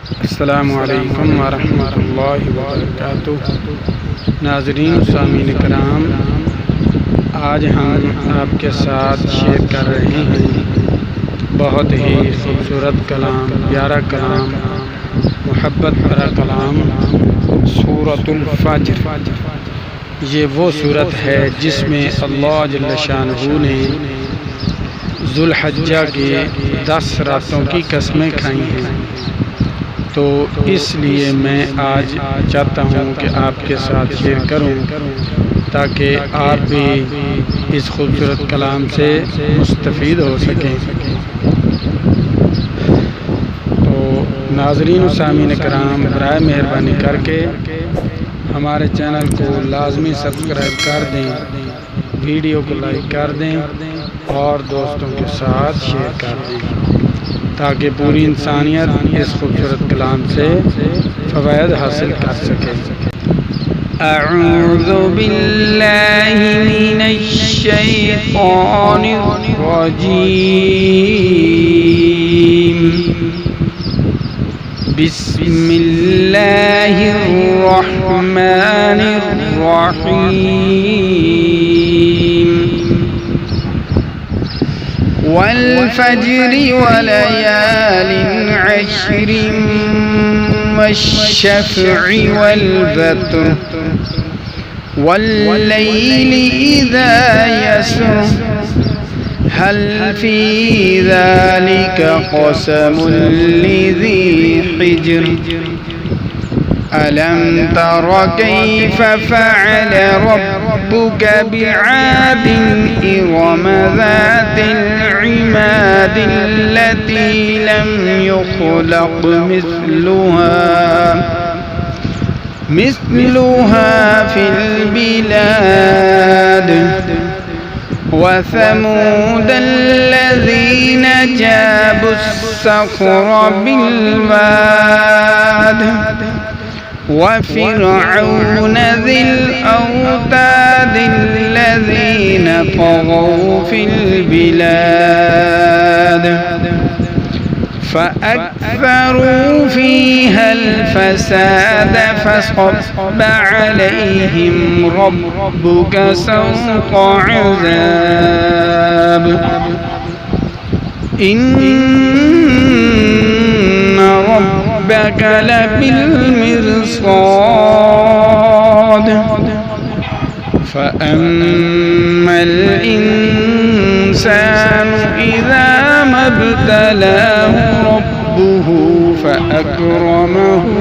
अस्सलामु अलैकुम वरहमतुल्लाहि वबरकातुहू। नाज़रीन सामीन कराम, आज हम आपके साथ शेयर कर रहे हैं बहुत ही खूबसूरत कलाम, प्यारा कलाम, मोहब्बत भरा कलाम, सूरतुल फज्र। ये वो सूरत है जिसमें अल्लाह जल्ल शानहू ने ज़ुल्हज्जा के 10 रातों की कसमें खाई हैं। तो इसलिए मैं आज चाहता हूँ कि आपके साथ शेयर करूँ ताकि आप भी इस खूबसूरत कलाम से मुस्तफ़ीद हो सकें। तो नाज़रीन व सामीन कराम, बराए मेहरबानी करके हमारे चैनल को लाजमी सब्सक्राइब कर दें, वीडियो को लाइक कर दें और दोस्तों के साथ शेयर कर दें ताकि पूरी इंसानियत इस खूबसूरत कलाम से फ़वायद हासिल कर सके। अऊज़ु बिल्लाहि मिनश शैतानिर रजीम। बिस्मिल्लाहिर रहमानिर रहीम। वल फज्रि वलयालिन अश्रिन वश्शफ़्इ वल वत्र वल्लैलि इज़ा यसर हल फ़ी ज़ालिका क़समुन लिज़ी हिज्र। अलम तर कैफ़ फ़अल रब्बुक बिआदिन इरम ज़ातिल इमाद अल्लती लम युख़लक़ मिस्लुहा फ़िल बिलाद। वसमूद अल्लज़ीन जाबुस्सख़्र बिलवाद। वफ़िरऔन ज़िल औताद अल्लज़ीन तग़ौ फ़िल बिलाद। फ़अक्तरू फ़ीहल फ़साद फ़सब्ब अलैहिम रब्बुक सौत अज़ाब। इन्न रब्बक लबिलमिरसाद। फ़अम्मल इंसानु इज़ा मब्तलाहु रब्बुहु फ़अक्रमहु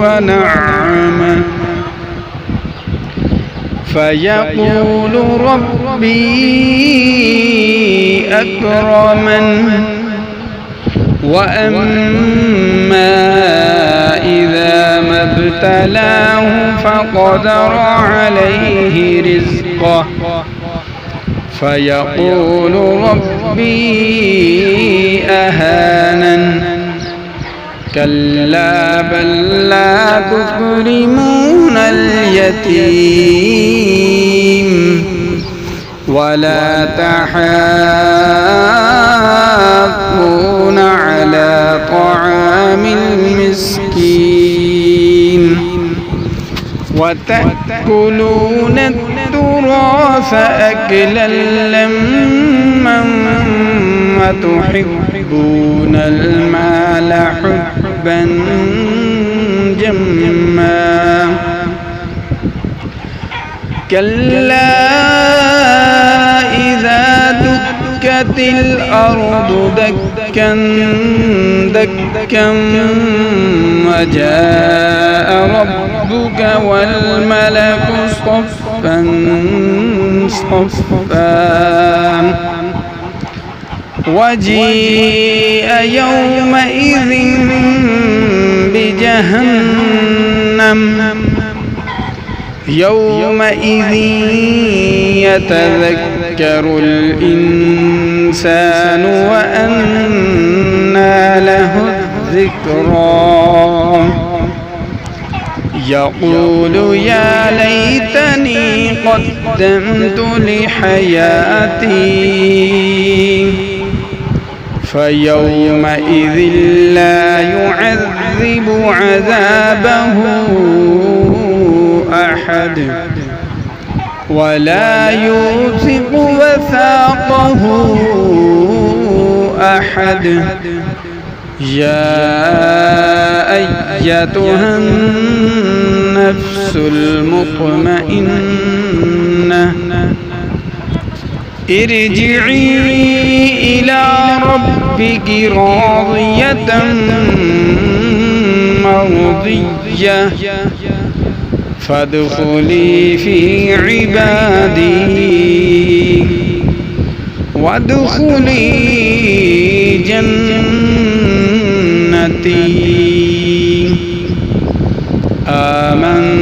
वनअमह फ़यक़ूलु रब्बी अक्रमन। वअम्मा इज़ा मब्तलाहु फ़क़दर अलैहि रिज़क़ह फ़यक़ूलु रब्बी अहानन। कल्ला बल ला तुक्रिमूनल यतीम वला तहाद्दून अला तआमिल मिस्कीन वतअकुलून التراث أكلا لما وتحبون المال حبا جما كلا إذا دكت الأرض دكا دكا وجاء ربك والملك صفا صفا وجيء يومئذ بجهنم يومئذ يتذكر الإنسان وأنى له الذكرى يقول يا ليتني قدمت لحياتي فيومئذ لا يعذب عذابه أحد ولا يوثق وثاقه أحد. يا أيتها النفس المطمئنة ارجعي إلى ربك راضية مرضية فادخلي في عبادي وادخلي جنتي. آمنت